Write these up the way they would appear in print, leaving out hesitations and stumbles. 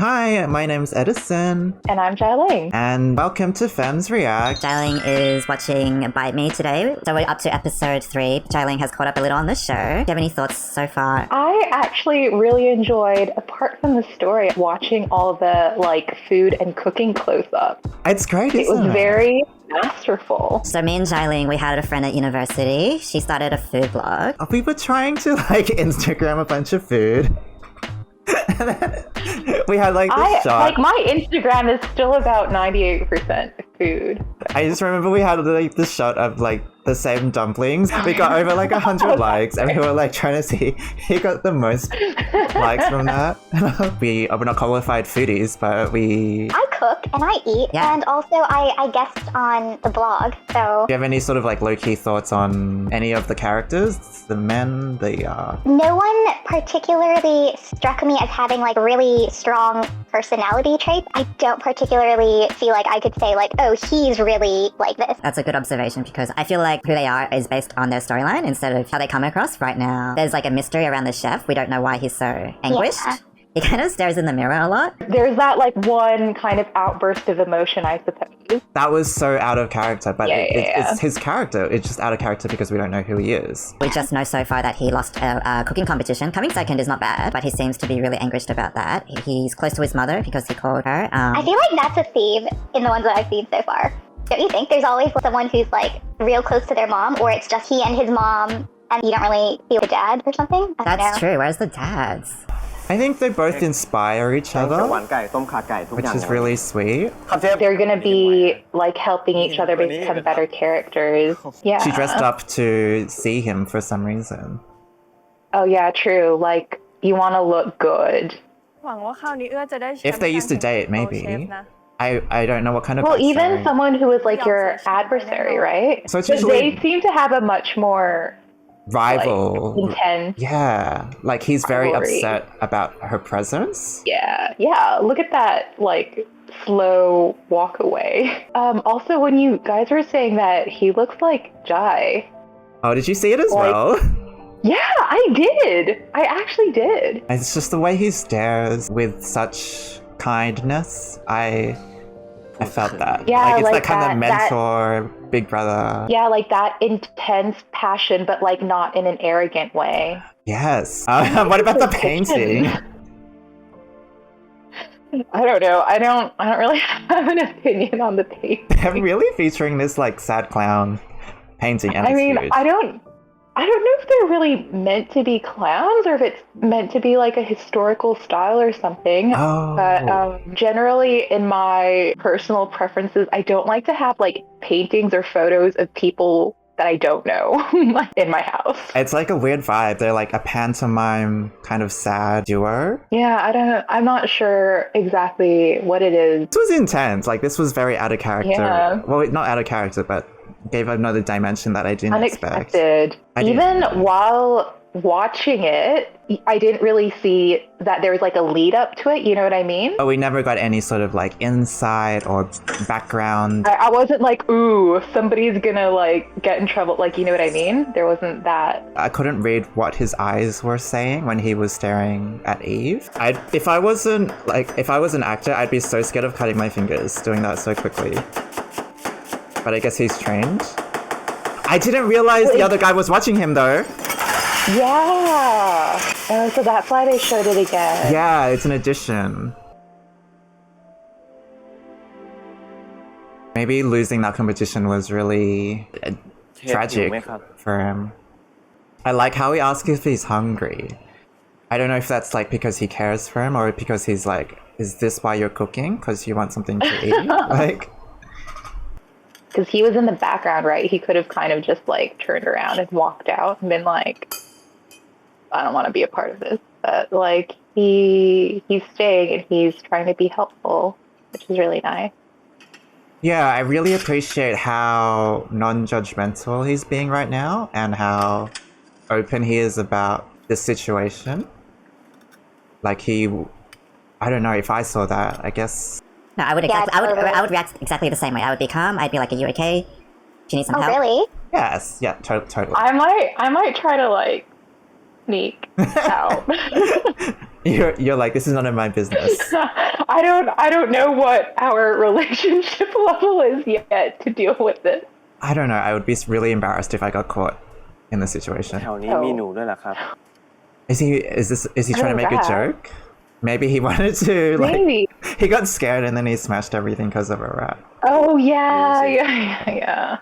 Hi, my name's Edison. And I'm Jialing. And welcome to Femmes React. Jialing is watching BITEME today. So we're up to episode 3. Jialing has caught up a little on the show. Do you have any thoughts so far? I actually really enjoyed, apart from the story, watching all the food and cooking close-up. It's great, It was very masterful. So me and Jialing, we had a friend at university. She started a food blog. We were trying to Instagram a bunch of food. We had this shot. My Instagram is still about 98% food. I just remember we had this shot of the same dumplings. We got over 100 likes, and we were trying to see who got the most likes from that. We're not qualified foodies, but I cook and I eat, and also I guest on the blog, so... Do you have any sort of low-key thoughts on any of the characters? The men, No one particularly struck me as having really strong personality traits. I don't particularly feel like I could say oh, he's really like this. That's a good observation because I feel like who they are is based on their storyline instead of how they come across right now. There's a mystery around the chef. We don't know why he's so anguished. Yeah. He kind of stares in the mirror a lot. There's that one kind of outburst of emotion, I suppose. That was so out of character, but it's his character. It's just out of character because we don't know who he is. We just know so far that he lost a cooking competition. Coming second is not bad, but he seems to be really anguished about that. He's close to his mother because he called her. I feel like that's a theme in the ones that I've seen so far. Don't you think? There's always someone who's real close to their mom, or it's just he and his mom and you don't really feel the dad or something? That's true. Where's the dads? I think they both inspire each other, which is really sweet. They're going to be helping each other become better characters. Yeah. She dressed up to see him for some reason. Oh yeah, true. You want to look good. If they used to date, maybe. I don't know what kind of... Well, even someone who is your adversary, right? So it's usually... They seem to have a much more... rival, intense. Yeah, he's very upset about her presence. Yeah. Look at that, slow walk away. Also, when you guys were saying that he looks like Jai. Oh, did you see it as well? Yeah, I did. I actually did. It's just the way he stares with such kindness. I felt that. Yeah, it's that kind of mentor, big brother. Yeah, that intense passion, but not in an arrogant way. Yes. What about the painting? I don't know. I don't really have an opinion on the painting. They're really featuring this sad clown painting. And I don't know if they're really meant to be clowns or if it's meant to be a historical style or something. Oh. But generally, in my personal preferences, I don't like to have paintings or photos of people that I don't know in my house. It's a weird vibe. They're a pantomime kind of sad duo. Yeah, I'm not sure exactly what it is. This was intense. This was very out of character. Yeah. Well, not out of character, but gave another dimension that I didn't Unexpected. expect. Even while watching it, I didn't really see that there was a lead up to it, you know what I mean? Oh, we never got any sort of insight or background. I wasn't ooh, somebody's gonna get in trouble, you know what I mean? There wasn't that. I couldn't read what his eyes were saying when he was staring at Eve. If I was an actor, I'd be so scared of cutting my fingers doing that so quickly. But I guess he's trained. I didn't realize the other guy was watching him, though. Yeah. Oh, so that's why they showed it again. Yeah, it's an addition. Maybe losing that competition was really tragic for him. I like how he asks if he's hungry. I don't know if that's because he cares for him or because he's is this why you're cooking? Because you want something to eat? Because he was in the background, right? He could have kind of just turned around and walked out and been I don't want to be a part of this. But he's staying and he's trying to be helpful, which is really nice. Yeah, I really appreciate how non-judgmental he's being right now and how open he is about the situation. I don't know if I saw that, I guess. No, I would I would react exactly the same way. I would be calm. I'd be are you okay? Do you need some help? Oh, really? Yes, yeah, totally. I might try to sneak out. You're like, this is none of my business. I don't know what our relationship level is yet to deal with this. I don't know. I would be really embarrassed if I got caught in this situation. แถวนี้มีหนูด้วยเหรอครับ Is he trying to make a joke? Maybe he wanted to like. Maybe. He got scared and then he smashed everything because of a rat. Oh yeah.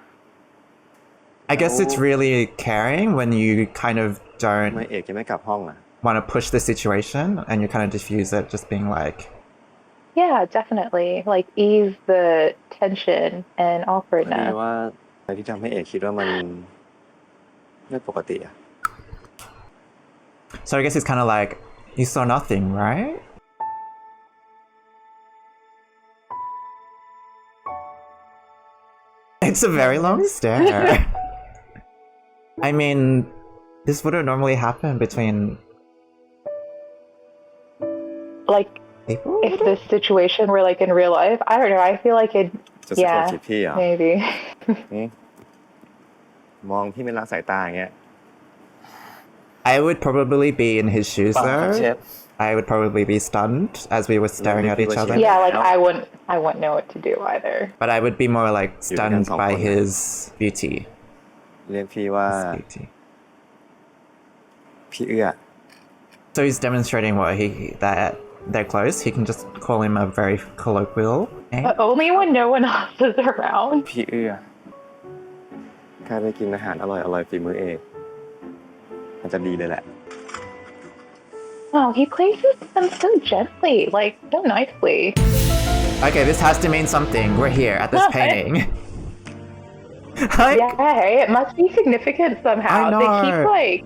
I guess it's really caring when you kind of ทำ don't ไมเอกยังไม่กลับห้องอ่ะ want to push the situation and you kind of diffuse it, just being like, Yeah, definitely. Like ease the tension and พอดี awkwardness. ว่าอะไรที่ทำให้เอกคิดว่ามันไม่ปกติอ่ะ so I guess it's kind of like, you saw nothing, right? It's a very long stare. I mean, this wouldn't normally happen between Like people. if this situation were like in real life, I don't know. I feel like it. จะสะกด Yeah, จิตพี่เหรอ maybe. นี่มองพี่ไม่ละสายตาอย่างเงี้ย I would probably be in his shoes ปังครับเชฟ though. I would probably be stunned as we were staring at each other. Yeah, like I wouldn't know what to do either. But I would be more like stunned by his beauty. เรียกพี่ว่า His beauty. พี่เอื้อ So he's demonstrating that they're close. He can just call him a very colloquial name. But only when no one else is around. พี่เอื้อถ้าได้กินอาหารอร่อยฝีมือเอกมันจะดีเลยแหละ Oh, he places them so gently, like so nicely. Okay, this has to mean something. We're here at this painting. Like, Yeah, it must be significant somehow. I They keep know. like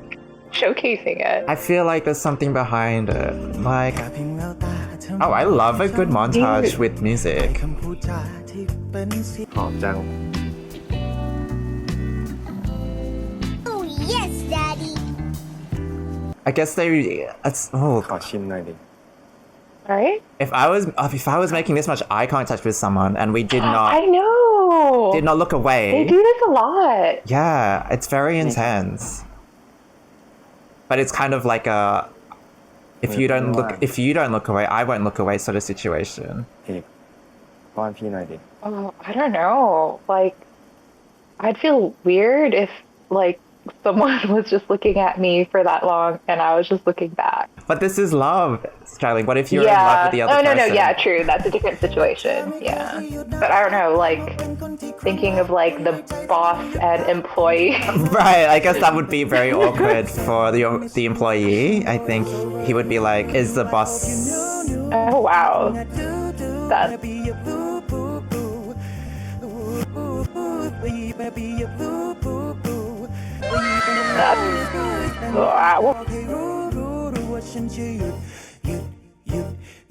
showcasing it. I feel like there's something behind it. Like, oh, I love a good montage with music. หอมจัง Oh, yes, Daddy. I guess oh, ขอชิมหน่อยดิ Right? if I was making this much eye contact with someone and we did I not know. look They away. do this a lot. Yeah, it's very intense. But it's kind of like a if you don't look away, I won't look away sort of situation. เอกป้อนพี่หน่อยดิ Oh, I don't know. Like, I'd feel weird if like someone was just looking at me for that long and I was just looking back. But this is love, Styling. What if you're in love with the other Oh, person? no, yeah, true. That's a different situation. Yeah. But I don't know, like, thinking of, like, the boss and employee. Right, I guess that would be very awkward for the employee. I think he would be like, is the boss... Oh, wow. That's... Wow.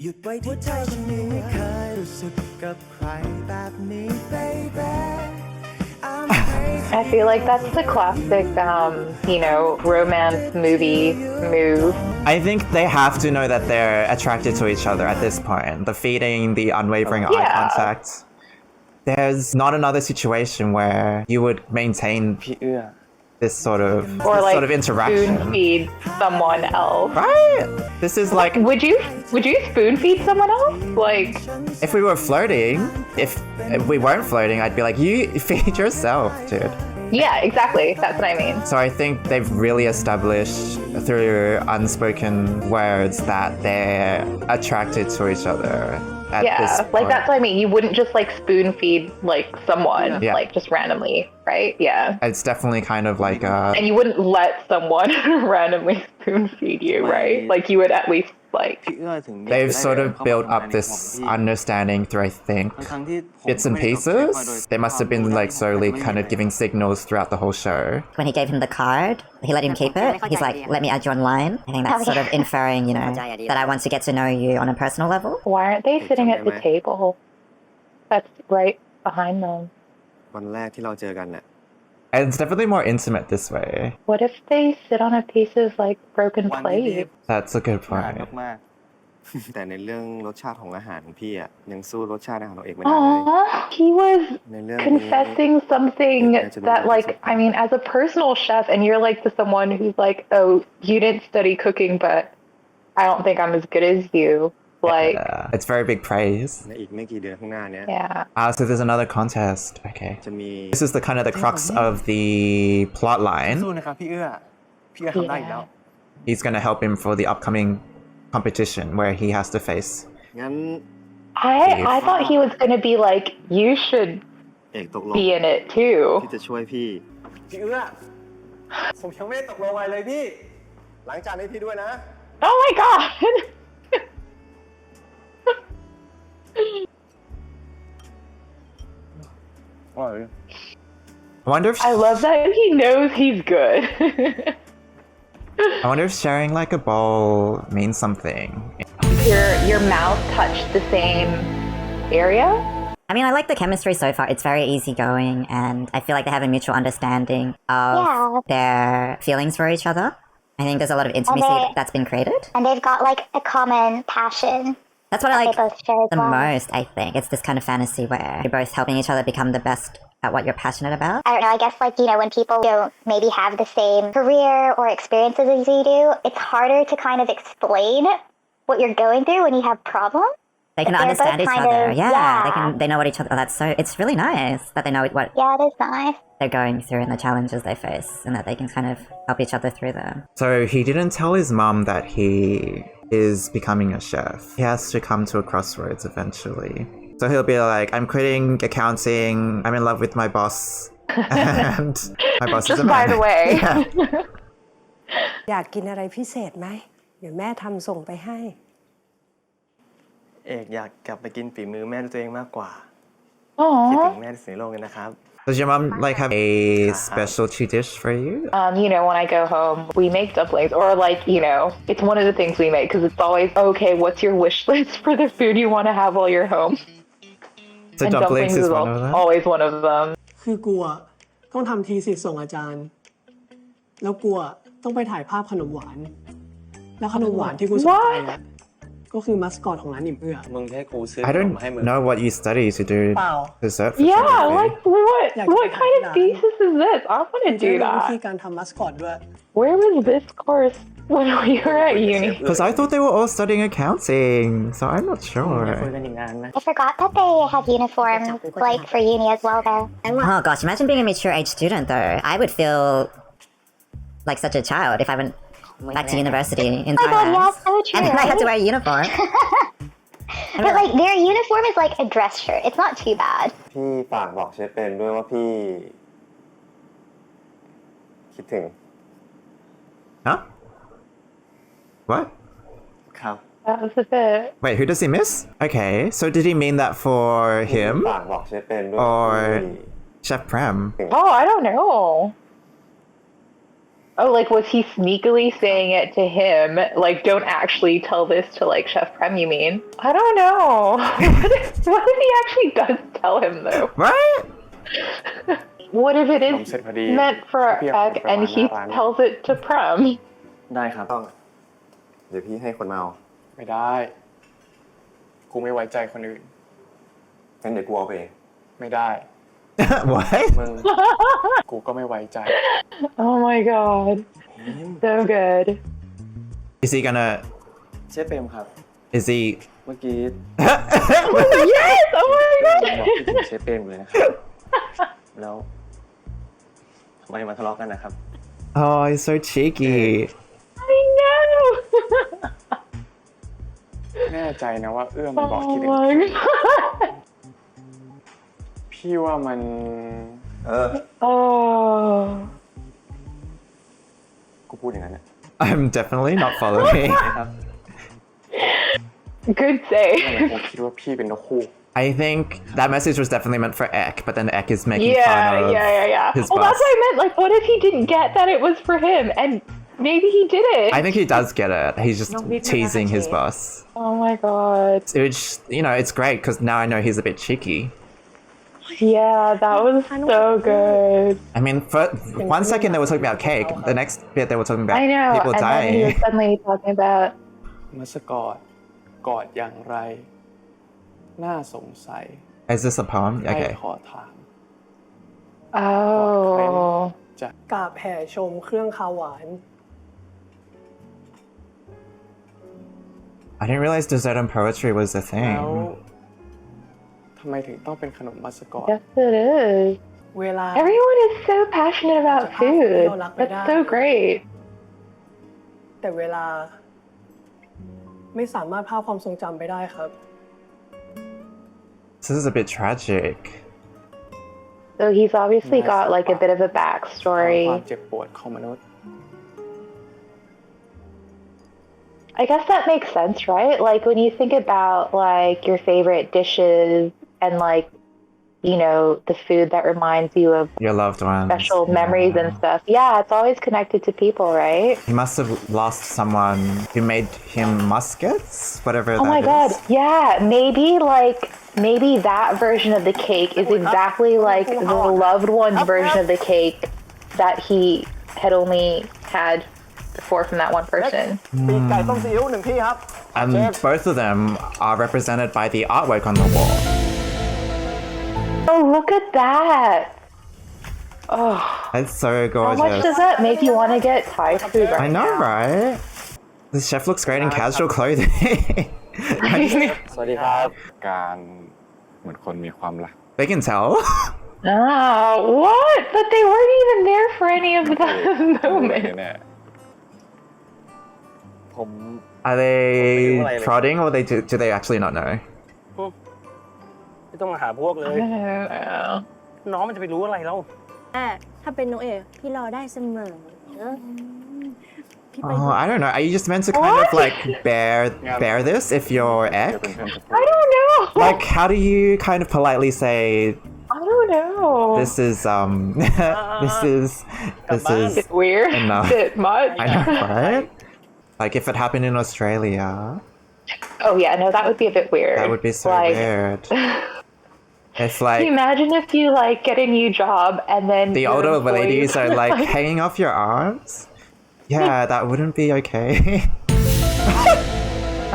หยุดไว้ที่ใจฉันไม่เคยรู้สึกกับใครแบบนี้ baby I'm crazy I feel like that's the classic, romance movie move. I think they have to know that they're attracted to each other at this point. The feeding, the unwavering eye Yeah. contact. There's not another situation where you would maintain พี่เอื้อ this sort of Or like sort of interaction. spoon feed someone else. Right? This is like Would you spoon feed someone else? Like, if we were flirting, if we weren't flirting, I'd be like, you feed yourself, dude. yeah, exactly. That's what I mean. So I think they've really established through unspoken words that they're attracted to each other at this Yeah, point. like that's what I mean. You wouldn't just like spoon feed like someone, Yeah. like just randomly, right? Yeah. It's definitely kind of like a... And you wouldn't let someone randomly spoon feed you, right? Like you would at least like พี่เอื้อถึง They've sort of เข้ามา built ทำงาน up ใน this ของพี่ understanding through, I think, ทั้งๆที่ผม bits and ก็ไม่ได้แบบไม่ค่อยโดย pieces. They must have been like slowly kind of giving signals throughout the whole show. When he gave him the card, he let him keep it. He's like, let me add you online. I think that's sort of inferring, that I want to get to know you on a personal level. why aren't they sitting at the Jump in, table? That's right behind them. วันแรกที่เราเจอกันน่ะ And it's definitely more intimate this way. What if they sit on a piece of like broken วันที่ plate? That's a good นาน point. มากๆ แต่ในเรื่องรสชาติของอาหารของพี่อ่ะยังสู้รสชาติอาหารของเอกไม่ได้เลย Aww, he was ในเรื่องนี้ confessing something that like, I mean, as a personal chef and you're like to someone who's like, oh, you didn't study cooking, but I don't think I'm as good as you. Like, it's very big praise. ในอีกไม่กี่เดือนข้างหน้าเนี้ย yeah. So there's another contest. Okay. จะมี This is the kind of the crux of the plot line. สู้นะครับพี่เอื้อทำได้อีกแล้ว He's going to help him for the upcoming competition where he has to face. งั้น I thought he was gonna be like, you should เอกตกลง be in it too. ที่จะช่วยพี่เอื้อผมยังไม่ได้ตกลงอะไรเลยพี่หลังจากนี้พี่ด้วยนะ Oh my god! I wonder if I love that he knows he's good. I wonder if sharing like a bowl means something. Your mouth touched the same area? I mean, I like the chemistry so far. It's very easygoing, and I feel like they have a mutual understanding of their feelings for each other. I think there's a lot of intimacy that's been created. And they've got like a common passion. That's what I like they both share as the well. most, I think. It's this kind of fantasy where you're both helping each other become the best at what you're passionate about. I don't know, I guess like, you know, when people don't maybe have the same career or experiences as you do, it's harder to kind of explain what you're going through when you have problems. They can understand each other. They know what each other. It's really nice that they know what Yeah, it is nice. they're going through and the challenges they face, and that they can kind of help each other through them. So he didn't tell his mum that he is becoming a chef. He has to come to a crossroads eventually. So he'll be like, I'm quitting accounting. I'm in love with my boss. And my boss is a Just by man. the way. Yeah. อยากกินอะไรพิเศษไหมเดี๋ยวแม่ทำส่งไปให้ เอกอยากกลับไปกินฝีมือแม่ด้วยตัวเองมากกว่า Aww. คิดถึงแม่ที่สุดในโลกเลยนะครับ Does your mom like have a specialty dish for you? You know, when I go home, we make dumplings, or like, you know, it's one of the things we make because it's always, okay, what's your wish list for the food you want to have while you're home? So And dumplings is one of them? always one of them. คือกลัวต้องทำทีสิทธิ์ส่งอาจารย์ แล้วกลัวต้องไปถ่ายภาพขนมหวาน แล้วขนมหวานที่กูสนใจอะก็คือมัสคอตของร้านอิ่มเอื้อ มึงให้กูซื้อ I don't know what you study to do dessert for Yeah, charity. like what kind of thesis is this? I want to จะ do รู้วิธี that. การทำมัสคอตด้วย Where was this course when we were at uni? Because I thought they were all studying accounting, so I'm not คุย sure. กันอีกนานไหม I forgot that they have uniforms like for uni as well there. Oh gosh, imagine being a mature age student though. I would feel like such a child if I went back to university in Oh my god, Thailand. yeah, so true. And then I had to wear a uniform. But like their uniform is like a dress shirt. It's not too bad. พี่ฝากบอกเชฟเป็นด้วยว่าพี่คิดถึง Huh? What? ครับ That was a bit. Wait, who does he miss? Okay, so did he mean that for him ฝากบอกเชฟเป็นด้วย or Chef Prem? Oh, I don't know. Oh, like, was he sneakily saying it to him? Like, don't actually tell this to, like, Chef Prem, you mean? I don't know. What if he actually does tell him, though? Right? What if it is ผมเสร็จพอดี meant for พี่เอา Egg ของไป and วางห he น้าร้าน tells it to Prem? ได้ครับต้องเดี๋ยวพี่ให้คนมาเอา ไม่ได้ กูไม่ไว้ใจคนอื่น งั้นเดี๋ยวกูเอาไปเอง ไม่ได้ What? มึง กูก็ไม่ไว้ใจ Oh my god. So good. Is he gonna... เชฟเปรมครับ Is he... เมื่อกี้ Yes! Oh my บอก god! คิดถึงเชฟเปรมเลยนะครับ แล้วทำไมมาทะเลาะกันนะครับ Oh, he's so cheeky. I know! แน่ใจนะว่าเอื้อมันบอกคิดถึง Oh my god. พี่ว่ามัน Oh. กูพูดอย่างนั้นนะ I'm definitely not following. นะครับ Good เอื้อ save. คงคิดว่าพี่เป็นนกคู่ I think that message was definitely meant for Ek, but then Ek is making Yeah, fun of yeah. his Well, boss. that's what I meant. Like, what if he didn't get that it was for him? And maybe he didn't. I think he does get it. He's just teasing his boss. Oh my god. Which, you know, it's great because now I know he's a bit cheeky. Yeah, that was so good. I mean, for 1 second they were talking about cake. The next bit they were talking about I know. people And then he was dying. suddenly talking about. มัสกอดกอดอย่างไร น่าสงสัย Is this a poem? ให้ Okay. ขอถาม Oh. จะ กราบแห่ชมเครื่องคาวหวาน I didn't realize dessert and poetry was a แล้ว thing. ทำไมถึงต้องเป็นขนมมัสกอต Yes, it is. เวลา Everyone is so passionate about food. That's so great. แต่เวลา ไม่สามารถพาความทรงจำไปได้ครับ This is a bit tragic. So he's obviously got like a bit of a ความ backstory. เจ็บปวดของมนุษย์ I guess that makes sense, right? Like when you think about like your favorite dishes and like, you know, the food that reminds you of Your loved ones. special memories and stuff. Yeah, it's always connected to people, right? He must have lost someone who made him muskets, whatever Oh that my god, is. yeah, maybe that version of the cake is exactly like the loved one's version of the cake that he had only had before from that one person. ปีกไก่ต้มซีอิ๊ว1ที่ครับ And both of them are represented by the artwork on the wall. Oh, look at that. Oh, It's so how much gorgeous. does that make you want to get Thai food right I know, now? right? The chef looks great in casual clothing. สวัสดีครับ การเหมือนคนมีความรัก They can tell. Oh, what? But they weren't even there for any of the แ moments. น่ๆผม Are they prodding or do they actually not know? ไม่ต้องมาหาพวกเลย I don't know. น้องมันจะไปรู้อะไรแล้ว ถ้าเป็นน้องเอกพี่รอได้เสมอพี่ไป Oh, I don't know. Are you just meant to kind of like bear this if you're Ek? I don't know. Like, how do you kind of politely say I don't know. this is this is Bit weird. enough. Bit much. I know, right? Like if it happened in Australia, Oh yeah, no, that would be a bit weird. that would be so like, weird. It's Can you like imagine if you like get a new job and then the your older employees ladies are like hanging off your arms. Yeah, that wouldn't be okay.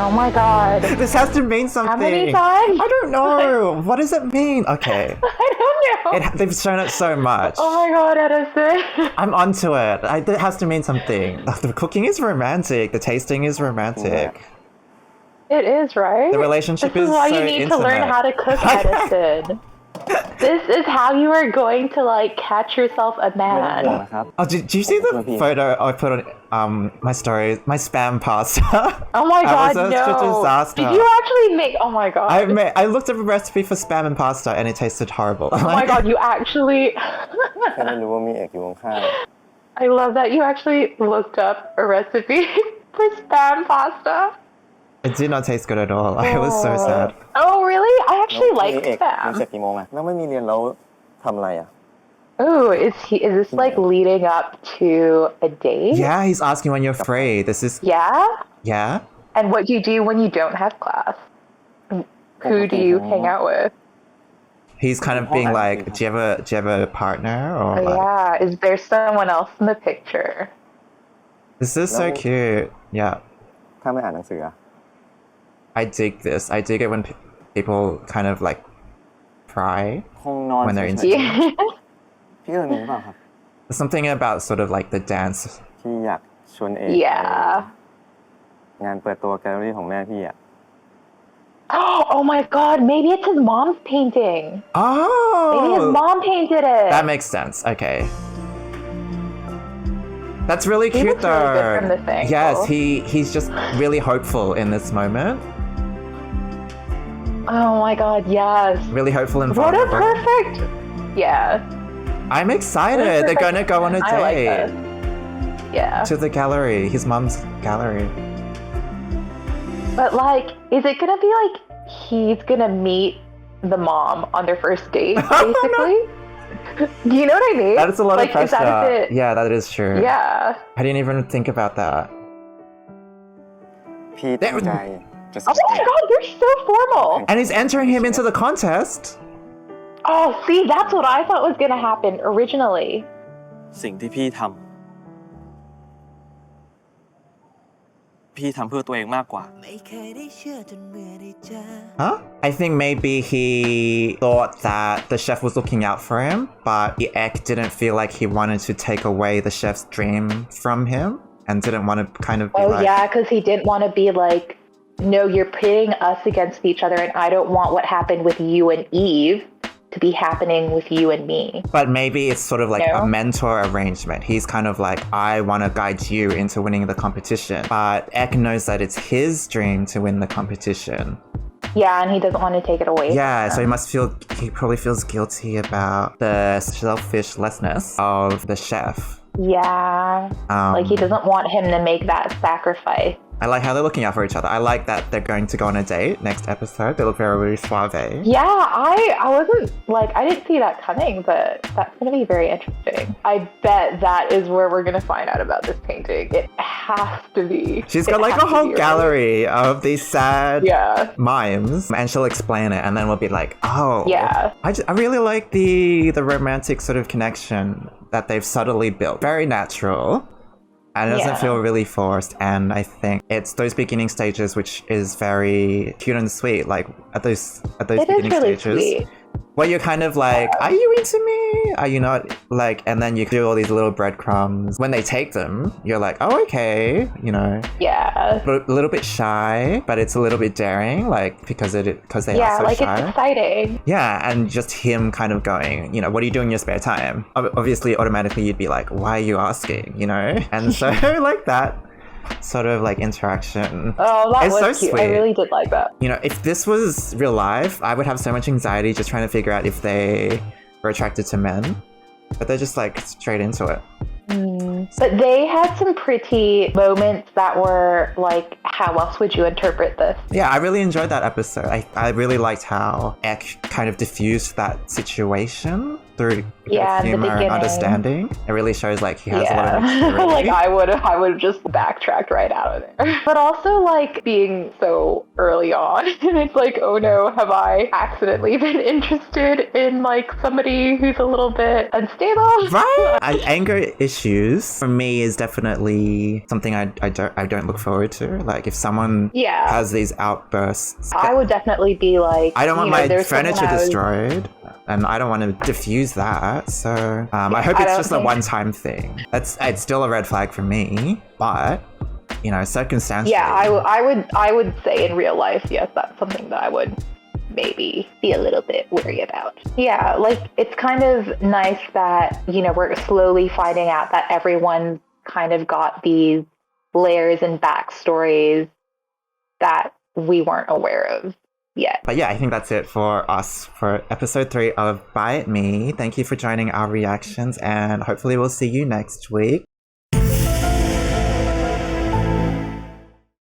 Oh my god. This has to mean something. How many times? I don't know. What does it mean? Okay. I don't know. They've shown it so much. Oh my god, Edison. I'm onto it. It has to mean something. The cooking is romantic. The tasting is romantic. It is, right? The relationship this is is why so you need to learn intimate. how to cook, Edison. This is how you are going to like catch yourself a ไม่ต้องห่วง man. นะครับ Oh, did you see the photo I put on my story? My spam pasta. Oh my That god, was such a no. disaster. Did you actually make? Oh my god. I looked up a recipe for spam and pasta and it tasted horrible. Oh my god, you actually. แค่ไม่รู้ว่ามีเอกอยู่ข้าง I love that you actually looked up a recipe for spam pasta. It did not taste good at all. I was so sad. Oh really? I ๆ actually แล้ว like มีเอกมีเสร็จ spam. กี่โมงอะแล้วไม่มีเรียนแล้วทำอะไรอะ Oh, is this like leading up to a date? Yeah, he's asking when you're free. This is Yeah? yeah. And what do you do when you don't have class? Who do you hang out with? He's kind of being like, do you have a partner or Oh, like, yeah. Is there someone else in the picture? this is so cute. Yeah. ถ้าไม่อ่านหนังสืออะ I dig this. I dig it when people kind of like pry คงนอน when they're เฉ into ย it. Yeah. ๆพี่เอิญมีเปล่าครับ There's something about sort of like the dance. ที่อยากชวนเอก Yeah. งานเปิดตัวแกลเลอรี่ของแม่พี่อะ Oh my god, maybe it's his mom's painting. Maybe his Oh, mom painted it. that makes sense. Okay. That's really He cute looks really good though. from this angle. Yes, he's just really hopeful in this moment. Oh my god, yes. Really hopeful and What a vulnerable. perfect. Yeah. I'm excited. They're gonna go on a I like date this. Yeah. to the gallery, his mom's gallery. But like, is it gonna be like he's gonna meet the mom on their first date, basically? Do you know what I mean? That is a lot like, of is that pressure. a bit... Yeah, that is true. Yeah. I didn't even think about that. พี่ตั้งใจจะ Oh my god, you're so formal. And he's entering him into the contest. Oh, see, that's what I thought was gonna happen originally. สิ่งที่พี่ทำเพื่อตัวเองมากกว่า Huh? I think maybe he thought that the chef was looking out for him, but the Ek didn't feel like he wanted to take away the chef's dream from him and didn't want to kind of be Oh like... yeah, because he didn't want to be like no, you're pitting us against each other, and I don't want what happened with you and Eve to be happening with you and me. But maybe it's sort of like No? a mentor arrangement. He's kind of like, I want to guide you into winning the competition. But Ek knows that it's his dream to win the competition. Yeah, and he doesn't want to take it away. Yeah, so he probably feels guilty about the selfishness of the chef. Yeah. Like he doesn't want him to make that sacrifice. I like how they're looking out for each other. I like that they're going to go on a date next episode. They look very suave. Yeah, I wasn't like, I didn't see that coming, but that's going to be very interesting. I bet that is where we're going to find out about this painting. It has to be. She's got like a whole gallery of these sad mimes, and she'll explain it, and then we'll be like, oh. Yeah. I really like the romantic sort of connection that they've subtly built. Very natural. And it doesn't feel really forced, and I think it's those beginning stages which is very cute and sweet, like at those beginning stages. Sweet. Where you're kind of like, are you into me? Are you not? Like, and then you do all these little breadcrumbs. When they take them, you're like, oh, okay, you know. Yeah. But a little bit shy, but it's a little bit daring, like, because they are so like shy. It's exciting. Yeah, and just him kind of going, you know, what are you doing in your spare time? Obviously, automatically you'd be like, why are you asking, you know? And so, like that sort of like interaction. Oh, that was so cute. sweet. I really did like that. You know, if this was real life, I would have so much anxiety just trying to figure out if they were attracted to men. But they're just like straight into it. But they had some pretty moments that were like, how else would you interpret this? Yeah, I really enjoyed that episode. I really liked how Ek kind of diffused that situation through humor and understanding. It really shows like he has a lot of maturity. Like I would just backtracked right out of there. But also like being so early on, and it's like, oh no, have I accidentally been interested in like somebody who's a little bit unstable? Right. Anger issues for me is definitely something I don't look forward to. Like if someone has these outbursts, I would definitely be like, I don't want my furniture destroyed. And I don't want to diffuse that, so I hope it's just a one-time thing. It's still a red flag for me, but you know, circumstantially. Yeah, I would say in real life, yes, that's something that I would maybe be a little bit worried about. Yeah, like it's kind of nice that, you know, we're slowly finding out that everyone kind of got these layers and backstories that we weren't aware of yet. But yeah, I think that's it for us for episode 3 of Bite Me. Thank you for joining our reactions, and hopefully we'll see you next week.